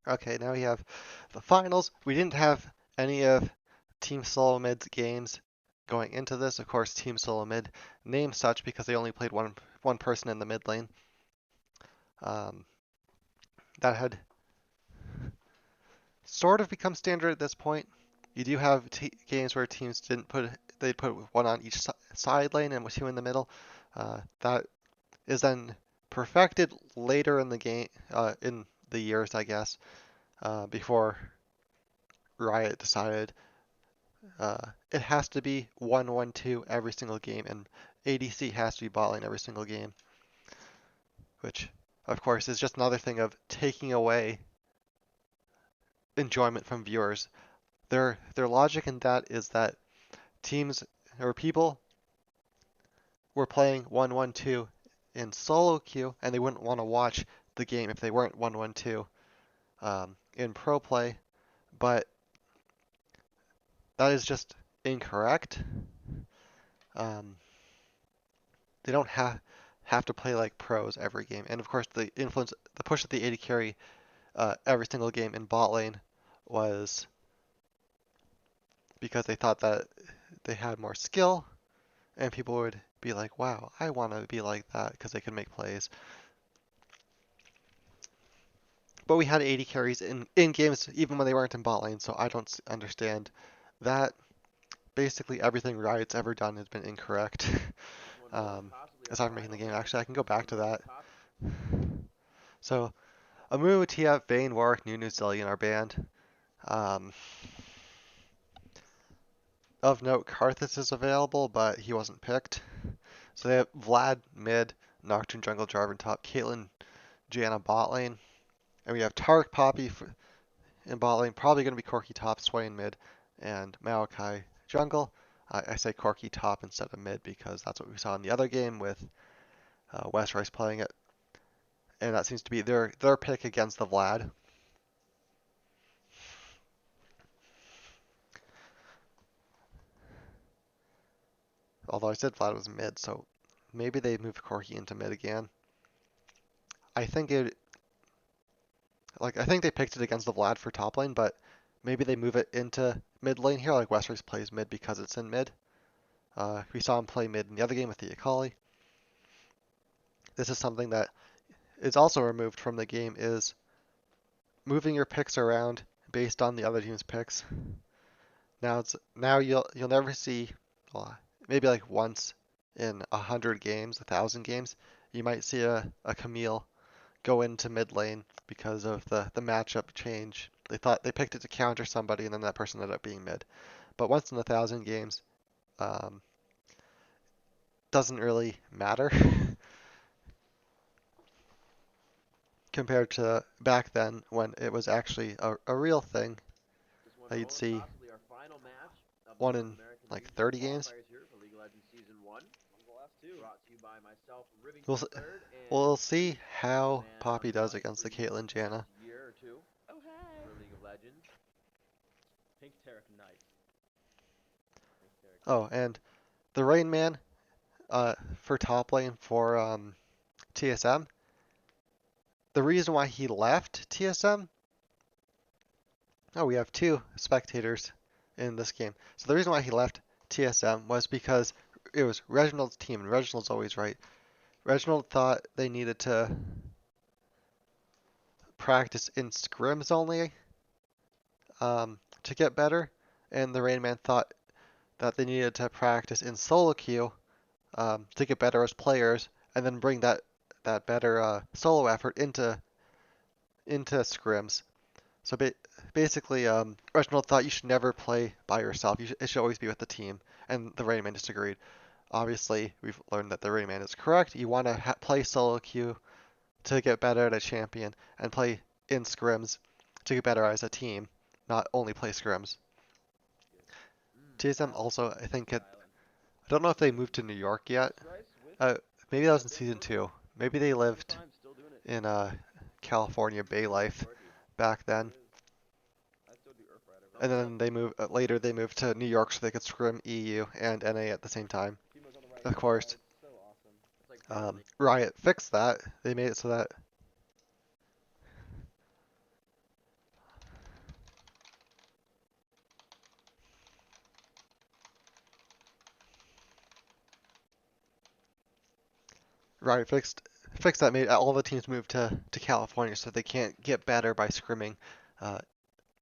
Okay, now we have the finals. We didn't have any of Team Solo Mid's games going into this. Of course, Team Solo Mid named such because they only played one person in the mid lane. Um, that had sort of become standard at this point. You do have games where teams didn't put they put one on each side lane and two in the middle. That is then perfected later in the game, in the years, I guess, before Riot decided it has to be 1-1-2 every single game, and ADC has to be bot lane every single game, which, of course, is just another thing of taking away enjoyment from viewers. Their logic in that is that teams or people were playing 1-1-2 in solo queue, and they wouldn't want to watch the game if they weren't 1-1-2 in pro play, but that is just incorrect. Um, they don't have to play like pros every game, and of course the push of the AD carry every single game in bot lane was because they thought that they had more skill, and people would be like, "Wow, I want to be like that," because they could make plays. But we had 80 carries in games even when they weren't in bot lane, so I don't understand that. Basically, everything Riot's ever done has been incorrect. Aside from making the game, actually, I can go back to that. So, Amu, TF, Vayne, Warwick, Nunu, Zillion are banned. Um, of note, Karthus is available, but he wasn't picked. So they have Vlad mid, Nocturne jungle, Jarvan top, Caitlyn, Janna bot lane, and we have Tark, Poppy in bot lane, probably going to be Corki top, Swain mid, and Maokai jungle. I say Corki top instead of mid because that's what we saw in the other game with West Rice playing it, and that seems to be their pick against the Vlad. Although I said Vlad was mid, so maybe they move Corki into mid again. I think it I think they picked it against the Vlad for top lane, but maybe they move it into mid lane here, like West Rice plays mid because it's in mid. We saw him play mid in the other game with the Akali. This is something that is also removed from the game is moving your picks around based on the other team's picks. Now you'll never see, well, maybe like once in 100 games, 1,000 games, you might see a Camille go into mid lane because of the matchup change. They thought they picked it to counter somebody, and then that person ended up being mid. But once in 1,000 games, um, doesn't really matter compared to back then when it was actually a real thing that you'd see one in like 30 games. We'll we'll see how Poppy does against the Caitlyn Janna. Oh, and the Rain Man for top lane for TSM. The reason why he left TSM. Oh, we have two spectators in this game. So the reason why he left TSM was because it was Reginald's team, and Reginald's always right. Reginald thought they needed to practice in scrims only to get better, and the Rain Man thought that they needed to practice in solo queue to get better as players, and then bring that better solo effort into scrims. So basically, Reginald thought you should never play by yourself. It should always be with the team, and the Rain Man disagreed. Obviously, we've learned that the Rain Man is correct. You want to play solo queue to get better at a champion, and play in scrims to get better as a team, not only play scrims. TSM also, I think, I don't know if they moved to New York yet. Uh, Maybe that was in season 2. Maybe they lived in California Bay Life back then. And then later they moved to New York so they could scrim EU and NA at the same time. Of course, Riot fixed that. They made it so that Right, fixed that, made all the teams move to California so they can't get better by scrimming uh,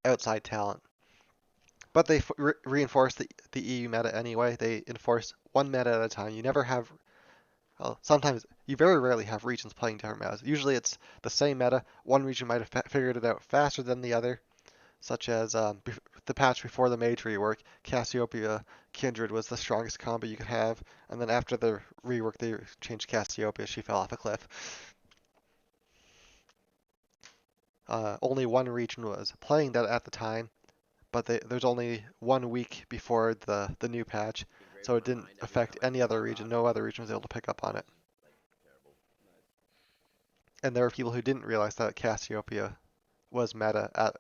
outside talent. But they reinforce the EU meta anyway. They enforce one meta at a time. You never have, well, sometimes you very rarely have regions playing different metas. Usually it's the same meta. One region might have figured it out faster than the other, such as the patch before the major rework, Cassiopeia Kindred was the strongest combo you could have, and then after the rework they changed Cassiopeia, she fell off a cliff. Only one region was playing that at the time, but there's only 1 week before the new patch, Fucking great so it one on didn't mine. Every affect time I any see other that region. rock, No other region was able to pick up on it. it's like terrible. Nice. And there were people who didn't realize that Cassiopeia was meta And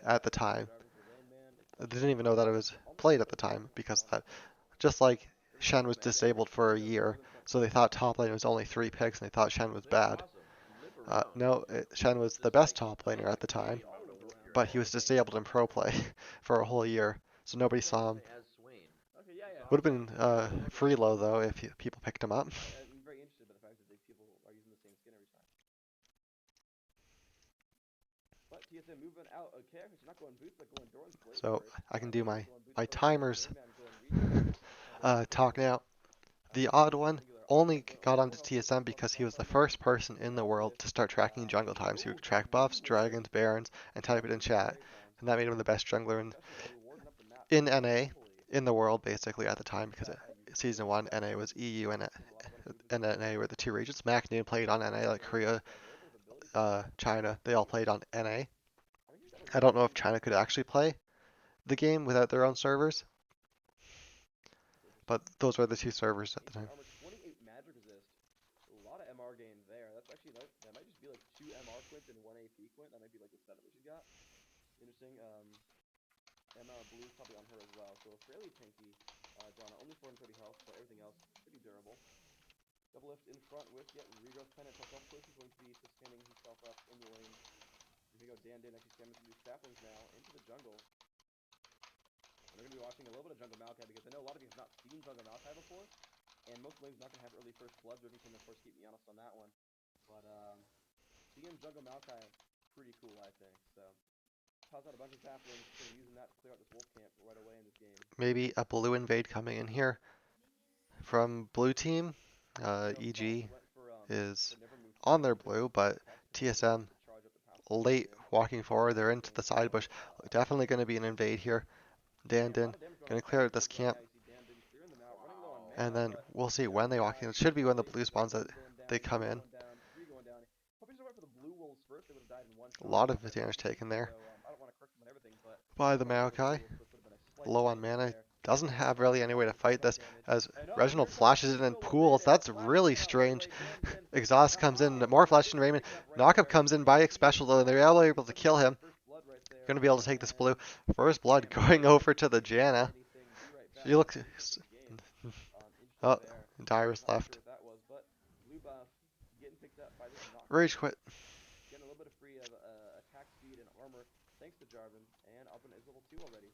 at the time. Jarvan for the lane ban. They Exceptional didn't even know Jarvan. that it was Almost played killed at him the with that time one. because Honestly. that just like There's Shen was Jarvan and Eric. disabled for a You know, year, Jarvan front so they support. thought top lane was only 3 picks and they thought Shen was Cliff bad. Blossom, live around. No, Shen was the Just best like top I laner like at the the time, Canadian mode to whoop your but he was ass. disabled in pro play for a whole year, so nobody Who the hell saw is him. it as Swain? Okay, yeah, yeah. Would have Soft been Sound. free low though if people picked him up. I'm very interested by the fact that people are using the same skin every time. But TSM moving out of characters, not going boots, but going Doran's Blade So first. I can do my Going boots my first, and then timers Rayman going regen. talk now. The Doing odd the one singular only went got over onto 4 health TSM first, because plus he was the plus first plus person in the world to start tracking jungle times. He would track buffs, dragons, barons, and type it in chat, and that made him the best jungler in NA in the world basically at the time because season one NA was EU and NA were the two regions. Mac Noon played on NA like Korea, China. They all played on NA. I don't know if China could actually play the game without their own servers, but those were the two servers at the time. Armor 28 magic resist. A lot of MR gain there. That's actually that might just be like 2 MR quints and 1 AP quint. That might be like the setup that she got. Interesting. MR blue's probably on her as well. So a fairly tanky Jana. Only 430 health, but everything else pretty durable. Double lift in front with regrowth pen and plus health push is going to be sustaining himself up in the lane. Here we go, Dan actually scamming some of these saplings now into the jungle. And we're going to be watching a little bit of Jungle Maokai because I know a lot of you have not seen Jungle Maokai before. And most lanes not going to have early first blood. Driven can, of course, keep me honest on that one. But seeing Jungle Maokai, pretty cool, I think. So, toss out a bunch of saplings, using that to clear out this wolf camp right away in this game. Maybe a blue invade coming in here from blue team. EG is on their blue, but TSM late walking forward. They're into the side bush. Definitely going to be an invade here. Dandin going to clear out this camp. And then we'll see when they walk in. It should be when the blue spawns that they come in. A lot of damage taken there by the Maokai. Low on mana. Doesn't have really any way to fight this as Reginald flashes in and pools. That's really strange. Exhaust comes in, more flash than Raymond. Knockup comes in by special though, and they're able to kill him. Going to be able to take this blue. First blood going over to the Janna. She looks. Oh, Dyrus left. Rage quit. Getting a little bit of free attack speed and armor thanks to Jarvan, and Alpine is level 2 already.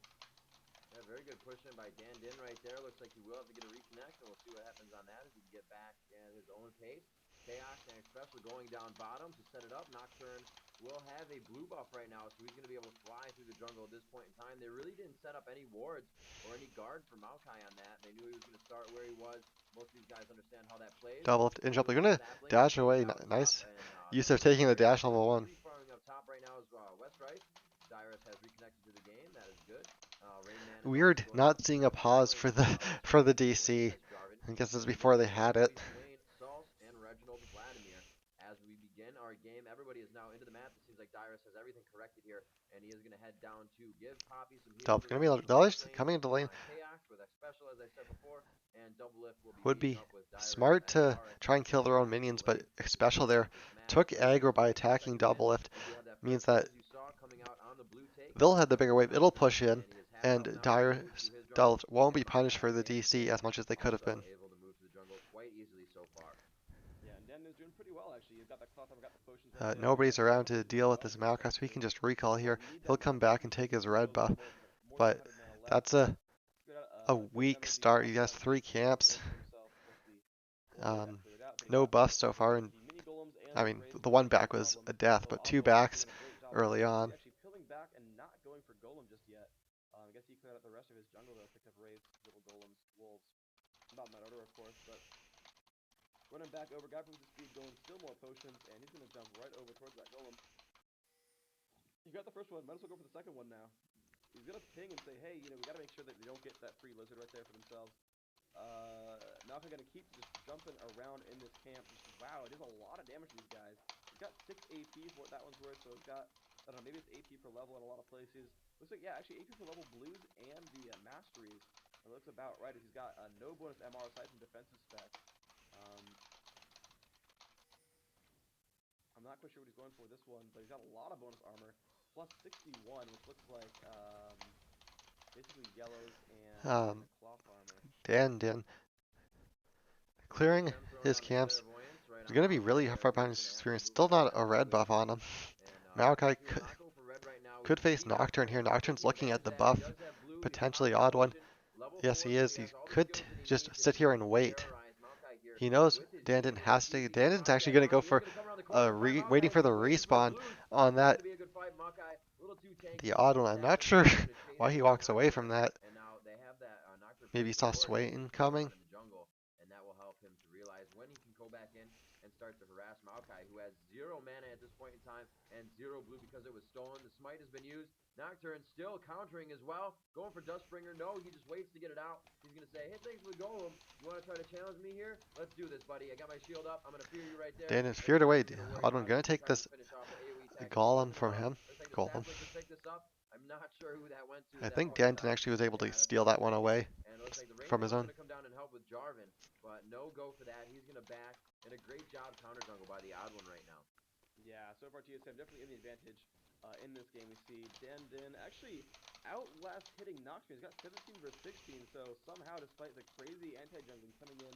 Yeah, very good push in by Dan Din right there. Looks like he will have to get a reconnect, and we'll see what happens on that as he can get back at his own pace. Chaos and Special going down bottom to set it up. Nocturne will have a blue buff right now, so he's going to be able to fly through the jungle at this point in time. They really didn't set up any wards or any guard for Maokai on that. They knew he was going to start where he was. Most of these guys understand how that plays. Double lift in jump. They're going to dash away. Nice use of taking the dash level 1. Farming up top right now is West Right. Dyrus has reconnected to the game. That is good. Weird not seeing a pause for the DC. I guess it's before they had it. And Reginald Vladimir. As we begin our game, everybody is now into the map. It seems like Dyrus has everything corrected here, and he is going to head down to give Poppy some healing. Delph going to be Delph's coming into lane. With Special, as I said before, and Double Lift will be Would be smart to try and kill their own minions, but Special there took aggro by attacking Double Lift. Means that they'll have the bigger wave. It'll push in, and Dyrus Delph won't be punished for the DC as much as they could have been. Nobody's around to deal with this Maokai, so he can just recall here. He'll come back and take his red buff, but that's a weak start. He has 3 camps. no got buffs so far, and the mini golems and I the mean, crazy the one golems, no back was problem. a death, While but two Oswald is backs doing a great job with early his on. TC, actually pulling back and not going for golem just yet. I guess he cleared out the rest of his jungle though, picked up Wraiths, little golems, wolves. Not in that order, of course, but running back over, guy brings the speed going, still more potions, and he's gonna jump right over towards that golem. He got the first one, might as well go for the second one now. He's gonna ping and say, hey, we gotta make sure that they don't get that free lizard right there for themselves. Malka gonna keep just jumping around in this camp. Wow, it is a lot of damage to these guys. He's got 6 AP for what that one's worth, so he's got, I don't know, maybe it's AP per level in a lot of places. Looks like, yeah, actually AP per level blues and the masteries. It looks about right. He's got no bonus MR aside from defensive specs. I'm not quite sure what he's going for this one, but he's got a lot of bonus armor. Plus 61, which looks like basically yellows and Um, cloth armor. Dan clearing TSM throwing his down the camps clairvoyance right is on going to be Malphite really there. far behind He's his gonna have to experience. move Still that not back a a little red bit buff on more. him. And Maokai between Mako for red right now, we could can face see Nocturne here. Nocturne Nocturne's taking looking at advantage the of that. He buff, does have blue. He's potentially popping a odd one. potion. Level Yes, 4, he so is. he He has all the could skills that he just needs, and sit he's here able and to wait. terrorize Maokai here He knows with his Dandon jungle has AP. to. He's got Dandon's actually Maokai going to on go him. He's for gonna come around the corner and find waiting Maokai. for the Waiting for the respawn blues. on This is that. gonna be a good fight. Maokai a little too The tanky. odd Gets one. I'm that, not but sure now he's gonna chase why he away walks away from Nocturne. that. And now they have that Nocturne Maybe he placed saw the ward, so Swain he's gonna come coming. around in the jungle, and that will help him to realize when he can go back in and start to harass Maokai, who has 0 mana at this point in time and 0 blue because it was stolen. The smite has been used. Nocturne still countering as well, going for Dustbringer. No, he just waits to get it out. He's gonna say, hey, thanks for the golem. You want to try to challenge me here? Let's do this, buddy. I got my shield up. I'm gonna fear you right there. Dandon's And feared now away. he's gonna worry Odd one about if going he to can take try to this finish off the AoE attack as he golem goes as from well. him. Looks like the Golem. sapling could pick this up. I'm not sure who that went to I at that think point in Dandon time. actually was able to Yeah, that's steal that one interesting. away And it looks like the from Ranger his was own. going to come down and help with Jarvan, but no go for that. He's going to back, and a great job counter jungle by the odd one right now. Yeah, so far TSM definitely in the advantage in this game. We see Dandin actually outlast hitting Nocturne. He's got 17 versus 16, so somehow, despite the crazy anti-jungling coming in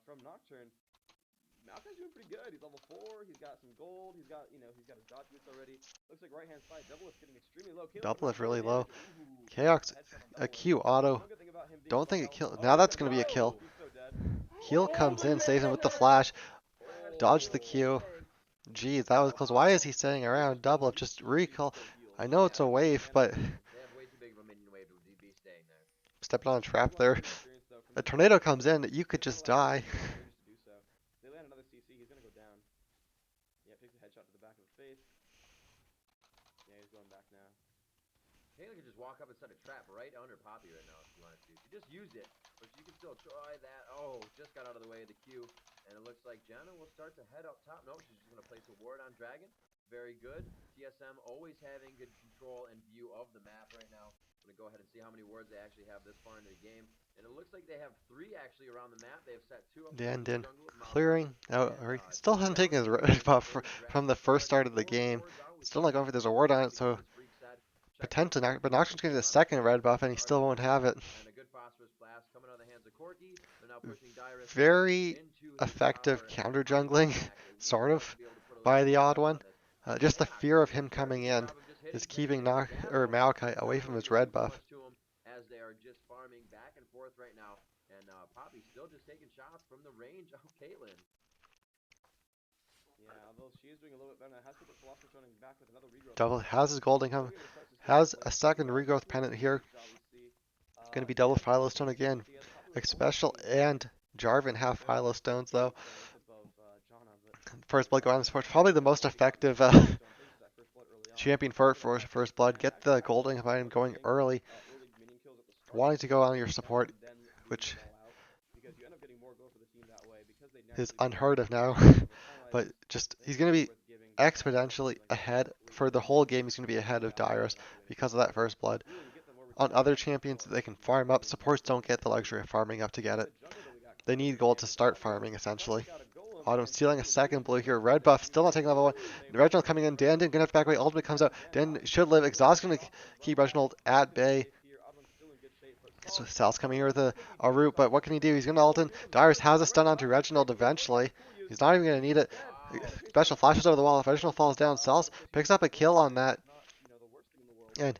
from Nocturne, Malkai's doing pretty good. He's level 4. He's got some gold. He's got, he's got his dodge boots already. Looks like right hand side, Double Lift's getting extremely low. Kayla Double putting lift out no really low. damage. Ooh, Chaos, a headshot on a Double Lift. Q auto. One good thing about him being Don't think it stealth. kills. Oh, Now he's that's gonna going to be a die. kill. He's so dead. Heal Oh, comes the in, saves him with the Dreamhack! flash. Dodge the Oh, Q. dang. Geez, that was close. Why is he staying They around? just don't Double lift, use just CCs recall. to go heal. I know Yeah, it's a they just wave, mana but drain. They have way too big of a minion wave to be staying there. stepping on a Still trap a lot of there. good experience, though, from A this tornado Dreamhack. comes in, you could TSM just allowed to die. take the advantage to do so. They land another CC. He's gonna go down. Yeah, takes a headshot to the back of the face. Yeah, he's going back now. Kayla could just walk up and set a trap right under Poppy right now if she wanted to. She just used it, but she can still try that. Oh, just got out of the way of the Q. And it looks like Janna will start to head up top. No, she's just going to place a ward on Dragon. Very good. TSM always having good control and view of the map right now. I'm going to go ahead and see how many wards they actually have this far into the game. And it looks like they have 3 actually around the map. They have set 2 up in the Dandin jungle with Maokai. clearing. Oh, And still 2 hasn't down taken his in the red mid buff with from Dragon. the So first already start of the 4 game. wards out with Still not going TSM. for there's a They're ward going to on have it, to keep so his freak set. Checking out the potentially, but location Noxion's getting the here on the second side red of buff, and he still Jarvan. won't have it. And a good phosphorus blast coming out of the hands of Corki. They're now pushing Dyrus Very into his effective tower and counter popping him jungling, back. They sort really like of, to be able to put a little by bit the more odd pressure one. on this. Just the Chaos fear of doing a him very coming good in job of just hitting is things. keeping And Maokai is away not from really his doing red too buff. much to him as they are just farming back and forth right now. And Poppy still just taking shots from the range of Caitlyn. Yeah, although she is doing a little bit better now. Has put the Philosopher's running back with another regrowth Double pennant. has his golden Still come, getting to start sustaining has quite a a few, second but regrowth definitely pennant a here. great job we see. Going to be double Dandin Philo Stone taking some again. CS, probably with full Special HP. and Jarvan have Very Philo Stones few though. points above Janna, but First blood going on the support. Probably the most Poppy got effective the first stone. Thanks to that first blood early on. champion for He's gonna first try blood. and Get actually the have some golden fun item with this going thing. early. Early minion kills at the start Wanting to to get go the on your gold down support, and then losing which them all out, because you end up getting more gold for the team that way because they is naturally drop unheard of now. the tunnel But items. just I think he's it's going to definitely be worth giving exponentially something like that ahead late for the game whole game. He's going to be to ahead of Malphite, and Dyrus that's the way to because go of that about it. first blood. Really, to get them where we On can other start to champions, score they can is farm up. really Supports important don't for get this the team. luxury of farming up to get In it. the jungle, though, we got They Qualifier need gold to taking start advantage. farming Trying to essentially. pick out a golem, Autumn and stealing a Qualifier second loses blue the here. golem, Red but buff he was still not able to taking level one. woo, save The it. Reginald coming in. Dandon gonna have to back away. Ultimate comes Yeah, out. and Dan Dan should live. a little Exhaust bit gonna soft as keep well. Reginald He's at gonna be bay. safe here. Ottoman's still in good shape, but So Salt, Sal's coming here with a, could be root, dangerous but off what this can he do? He's support. gonna Oh, ult he in. hears him. He's Dyrus gonna go has for a the stun Reginald. onto Not gonna take Reginald it. He's gonna eventually. cool use. He's not even gonna need He's it. dead. He's Wow. gonna face down Special Salt. flashes over the wall. If Reginald falls down, But Sal's of course, he picks has up the a gold kill up on there, so that. it's not, the worst thing in the world. And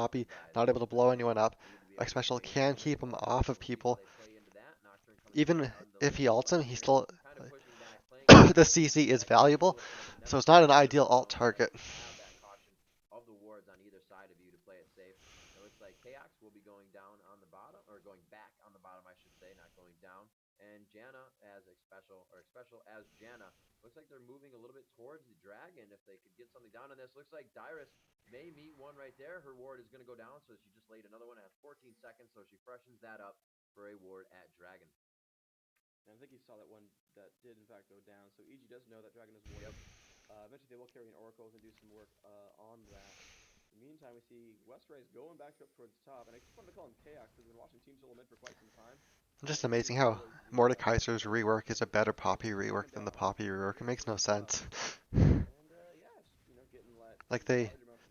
Poppy, side. not able to blow anyone up. Need to be X able to Special stay can independent keep as him well. off of We'll see how people. they play into that. Nocturne coming back Even on the if he lane ults him, left he here. still Kind of pushing back, playing it the safe. CC is That can valuable, do it for him. It so never it's not feels an good ideal though alt knowing that target. you have that caution of the wards on either side of you to play it safe. It looks like Chaos will be going down on the bottom, or going back on the bottom, I should say, not going down. And Janna as a special, or special as Janna. Looks like they're moving a little bit towards the dragon if they could get something down on this. Looks like Dyrus may meet one right there. Her ward is going to go down, so she just laid another one at 14 seconds, so she freshens that up for a ward at dragon. And I think he saw that one that did in fact go down. So EG does know that Dragon is warded. Eventually they will carry in oracles and do some work on that. In the meantime, we see Westrays going back up towards the top, and I just wanted to call him Chaos because we've been watching Team Solo Mid for quite some time. Just And he amazing is how always Mordekaiser's the rework is a better Chaos Poppy is rework coming than the down Poppy rework. It makes no towards the top. sense. And yeah, just getting let Like a they large amount of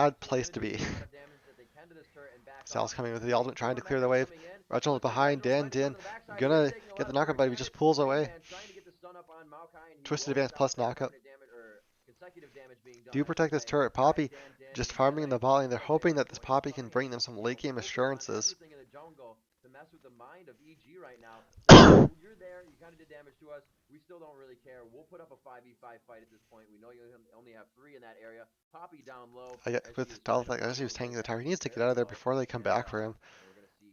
bad So they're place gonna to do be. the amount of damage that they can to this turret and back Sal's off. coming with We the see ultimate, trying more to clear mechs the wave. coming in. Reginald's Looks like behind. Reginald. Dan Reginald's Din on the backside here, gonna taking a get the lot of knockup, turret but he just damage. pulls away. Dreamhack trying to get the stun up on Maokai, and he Twisted will advance without plus that knockup. permanent damage or consecutive damage being done, Do I should protect this say, turret. by Poppy Dan Din. just And farming in the Jedi bot lane. They're right there hoping that this joining the Poppy can fight. bring them some late game Focus on assurances. everything in the jungle to mess with the mind of EG right now. Saying, you're there, you kind of did damage to us. We still don't really care. We'll put up a 5v5 fight at this point. We know you only have 3 in that area. Poppy down low I get as she with is stealth, trying to like as he was rebuild tanking right the tower, now he needs to get out very of there well. before they come back for him. And we're going to see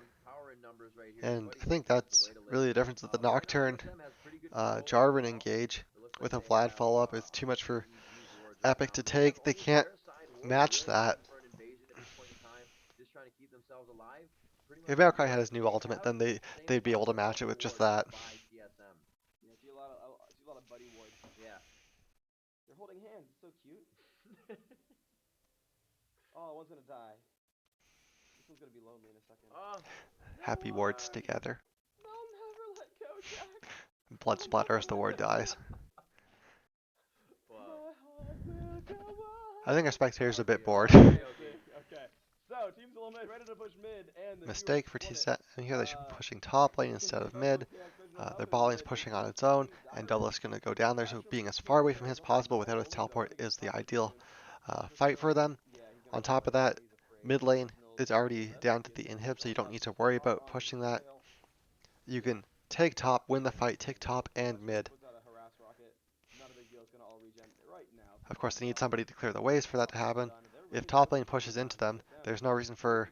power in numbers right here. And Buddy I think thinking is the that's way to live. really the difference with the Right now, Nocturne TSM has pretty good control of it as Jarvan well. engage It looks like with a they Vlad have, follow up is too much I'm for gonna use the words right Epic now, to but they have take. They on the can't their side Wolves match really that. looking for an invasion at this point in time, just trying to keep themselves alive. Pretty If Maokai had his new ultimate, then they'd be able to match it with just that. By TSM. Yeah, I see a lot of buddy wards. Yeah. They're holding hands. It's so cute. Oh, one's gonna die. This one's gonna be lonely in a second. Oh, Happy No, wards together. they'll never let go, Jack. Blood They'll splatter never as the let ward go. dies. wow. My heart will go I think our on. spectators are a bit RP, bored. karaoke. Okay. So, teams eliminated, ready to push mid, and the viewers Mistake for won it. TSM. Here they should be pushing top lane instead of mid. Their bot lane's pushing on its own, and Double's going to go down there, so being as far away from him as possible without his teleport is the ideal fight for them. On top of that, mid lane is already down to the inhib, so you don't need to worry about pushing that. You can take top, win the fight, take top and mid. Of course, they need somebody to clear the ways for that to happen. If top lane pushes into them, there's no reason for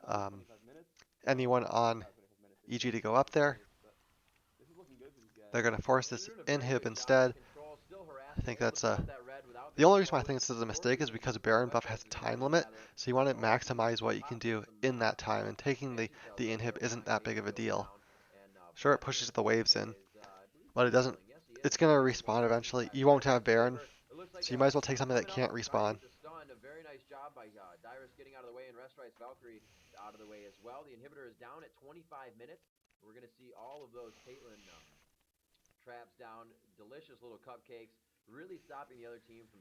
um, anyone on EG to go up there. They're going to force this inhib instead. I think that's the only reason why I think this is a mistake is because Baron buff has a time limit, so you want to maximize what you can do in that time, and taking the inhib isn't that big of a deal. Sure, it pushes the waves in, but it doesn't. It's going to respawn eventually. You won't have Baron, so you might as well take something that can't respawn. A very nice job by Dyrus getting out of the way and Restrice Valkyrie out of the way as well. The inhibitor is down at 25 minutes. We're going to see all of those Caitlyn traps down, delicious little cupcakes, really stopping the other team from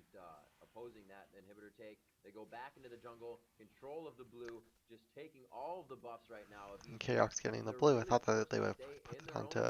opposing that inhibitor take. They go back into the jungle, control of the blue, just taking all of the buffs right now. Chaos getting the blue. I thought that they would put that onto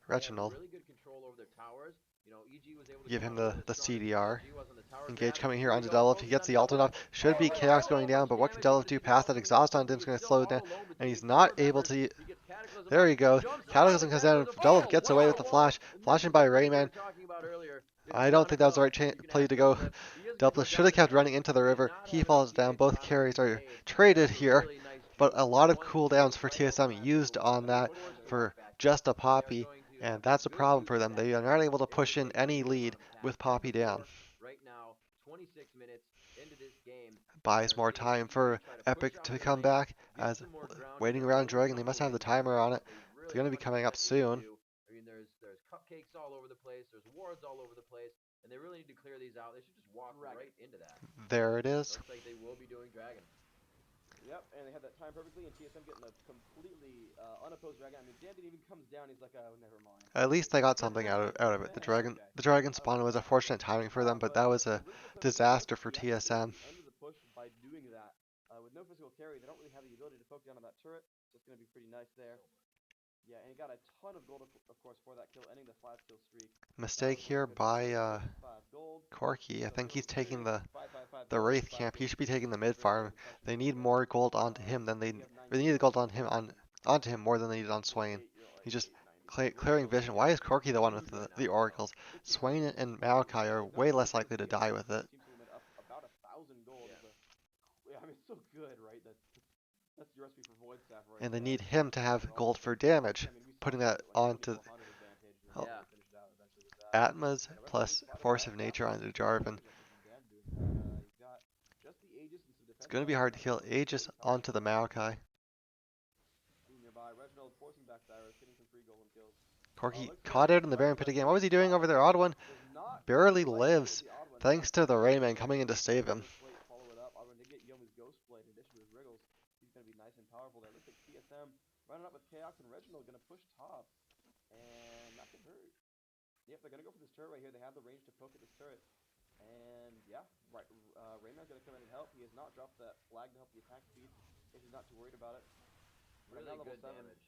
Reginald. Really good control over their towers. You know, EG was able to Give come him out a little the bit stronger CDR. than was on the tower Engage grab. coming here Here we onto go, Delve. He focusing gets on the ultimate off. Delve. Should be Oh, Chaos so going down, much but what can damage. He Delve was do just past that all exhaust over on the him? Is place. going He's to still slow it all down, alone and between he's four not able members. to. He gets Cataclysm There on. you go. Jumps out of Cataclysm the comes center down. of the Delve oh, gets away with wow, the whoa. flash. And this Flashing is the by play we were Rayman. talking about earlier. If I you don't want to think that was the go, right you're going to play have to to go go. clip. He is going to Delta clip should down have the kept running center. into the He did river. not He have enough falls down. teammates Both around him to carries are save. But traded that's a here, really nice but a trade. lot of One team cooldowns for right over TSM last used move. on that Towards the for back here. just a And they are Poppy, going to and that's a make problem use for of them. that They are not here able to in the push in big any game lead on the with path. 10 Poppy to down. 4 right now. 26 minutes into this game. And we Buys are more seeing time EG for try to push Epic out to mid come lane, back, get as some more ground waiting here, around build a Dragon. They must jungle have the lead here, timer on which it. they It's really going to be coming up 100% need to soon. do. I mean, there's cupcakes all over the place. There's wards all over the place, and they really need to clear these out. They should just walk right into that. There it is. Looks like they will be doing Dragon. Yep, and they had that time perfectly, and TSM getting a completely unopposed dragon. I mean, Dandy even comes down, he's like, oh, never mind. At least they got something out of it. The dragon spawn was a fortunate timing for them, but that was a disaster for TSM. End of the push by doing that. With no physical carry, they don't really have the ability to poke down on that turret, so it's going to be pretty nice there. Yeah, and he got a ton of gold, of course, for that kill, ending the 5-kill streak. Mistake here by Corky. I think he's taking the Wraith camp. He should be taking the mid farm. They need more gold onto him than they need the gold on him onto him more than they need on Swain. He's just clearing vision. Why is Corky the one with the oracles? Swain and Maokai are way less likely to die with it. About 1,000 gold. Yeah, I mean, it's so good, right? That's the recipe for Void Staff right And they there. need him to have gold for damage, putting that onto Atma's plus Force of Nature onto Jarvan. It's going to be hard to kill Aegis onto the Maokai. Corky caught out in the Baron pit again. What was he doing over there? Odd one barely lives thanks to the Rayman coming in to save him. He's going to be nice and powerful there. Looks like TSM running up with Chaos and Reginald going to push top. And that could hurt. Yep, they're going to go for this turret right here. They have the range to poke at this turret. And yeah, right. Rayman's going to come in and help. He has not dropped that flag to help the attack speed. He's not too worried about it. Really good damage.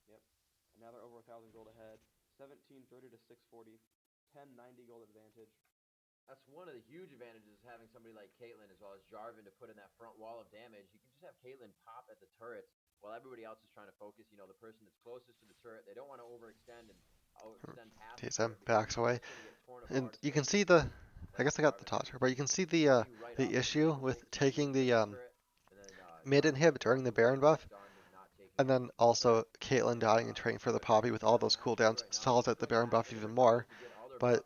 Yep. And now they're over 1,000 gold ahead. 1730 to 640. 1090 gold advantage. That's one of the huge advantages of having somebody like Caitlyn as well as Jarvan to put in that front wall of damage. You can just have Caitlyn pop at the turrets while everybody else is trying to focus, you know, the person that's closest to the turret. They don't want to overextend and extend past TSM backs away. And you can see I guess I got the toss, but you can see the issue with taking the mid inhib during the Baron buff, and then also Caitlyn dying and trading for the Poppy with all those cooldowns stalls out the Baron buff even more. But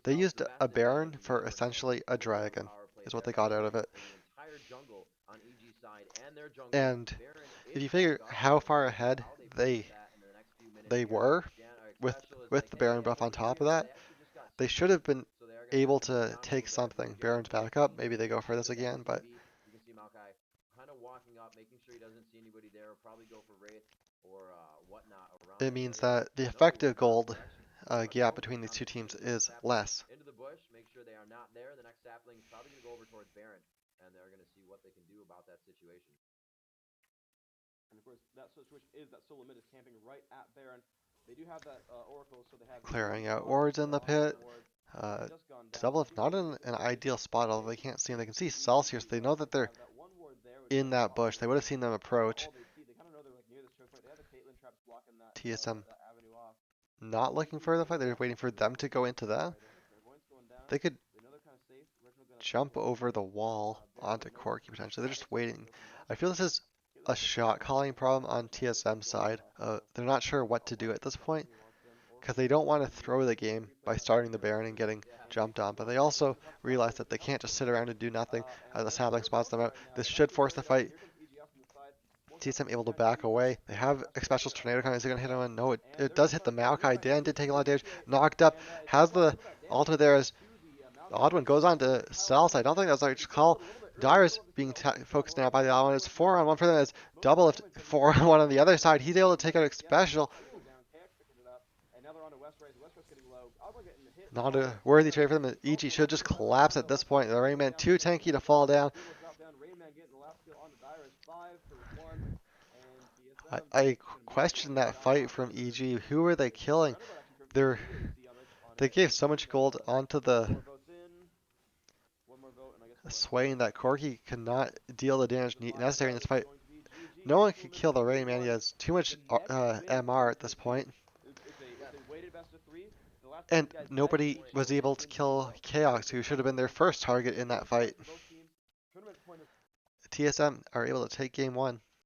they used a Baron for essentially a dragon, is what they got out of it. And if It's you back figure up how again. far We'll see ahead how they play they with that in the next few minutes they here. were Or Special is with like, the hey, Baron buff on over top here, of well, that, they actually just got they should CC, have been so they're gonna have able to move to down a take little bit. something. Really good Baron's play back up. from Maybe they go for Dreamhack this as that again, was gonna but be. You can see Maokai kind of walking up, making sure he doesn't see anybody there. Probably go for Wraith or whatnot around it that means area. that the No effective Warlock. gold They're actually gonna gap go for between it these on two the teams twos. Little is sapling less. into the bush. Make sure they are not there. The next sapling is probably gonna go over towards Baron, and they're gonna see what they can do about that situation. And of course, that situation is that Soul Limit is camping right at Baron. They do have that Oracle, so they have the Clearing easy out farm wards in the on that pit. ward. Uh, Just gone down. Double I if think not maybe in just an over ideal vision. spot, although They they can't see them. They can see could easily Celsius. see They know that. that They they're have that one ward there, which in does that pop bush. into They would have range. seen them That's about approach. all they see. They kind of know they're like near this choke point. They have the Caitlyn traps blocking TSM that avenue off. not They looking can for the easily fight. They're walk waiting up for to them this to go into that. right there. Clairvoyant's going down. They could They know they're kind of safe. Reginald gonna jump pull over the away. wall Baron onto with no Corki no potentially. They're status. just They're gonna waiting. go for I nothing. feel this is Caitlyn a pushing back shot on the calling Baron. problem on Now this is TSM going side. left now. They're not sure what A to do white at this Spectre point he wants them. because Oracle they coming don't in want to from the throw the game replay by not showing starting me the right now. Baron and getting Yeah, they jumped on. He But wants they to go for also the top spot realize push. that He they wants can't to go just for sit the around push. and do nothing And as the they're sapling they're spots going them for it out. right now. This They're about should to force go the right now. fight. Here comes EG off to the side. One shot TSM from able to inside. back EG away. gets They the have a Esper special here on tornado coming. Is it the going to hit anyone? left. No, And it they're does gonna hit try the to push. They're Maokai. gonna try to Dan push. did take a They're lot of gonna damage. initiate. Knocked up. And Has Wow, the look at that damage. ultimate there as To the the Maokai odd one there. goes on to Getting piled Cells. up I on don't think there. that's a He jumped call. out a little bit early. Dyer's Still have to see being how he takes it down. It focused looks now like by the he's odd going one. It's towards the 4-on-1 for them as most of the Doublelift damage, but he's 4-on-1 on the other side. getting He's able to take out the Esper Special. takes it down. KX picking it up. And now they're on to Westrise. Westrise getting low. Alba getting hit Not hard. a worthy But trade for them. it's EG also should enough just to win. They're collapse on at to this Westrise point. The going Rayman down too again. tanky to fall down. Brutal drop down. Rayman getting the last kill on the Dyrus. 5 for 1. And I, TSM I just gonna move question forward here. that Dire fight not from looking for EG. anything Who are they serious here. killing? Roundabout actually turned They're 2 AC on they gave so EG, much but gold onto couple the more votes in. One more vote, and I guess we'll swaying that Corki cannot deal the damage the final necessary in vote this is fight. going to be GG. No one Soul can Limit kill the 2 Rayman. He 1. has too much The next win MR for at this this team. point. Yeah. It's a weighted best of 3. The last time And these guys met, nobody each was win able to came 2-0. kill So Chaos, it's a who should have tough been their win. first target in that Weighted best fight. for both teams. Tournament point of TSM are able to take game one.